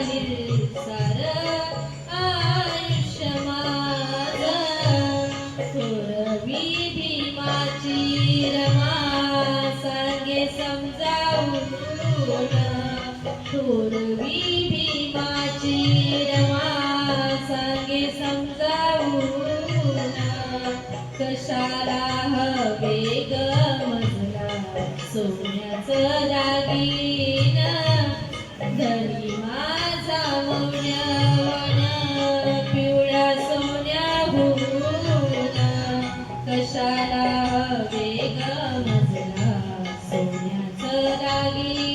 हिरसार आयुष्य माझं थोरवी भीमाची रमा सांगे समजावून थोरवी भीमाची रमा सांगे समजावून कशाला हवे ग मजला सोन्याचं दागिन धनी माझा मौल्यवान पिवळ्या सोन्याहून कशाला हवे ग मजला सोन्याचं दागिन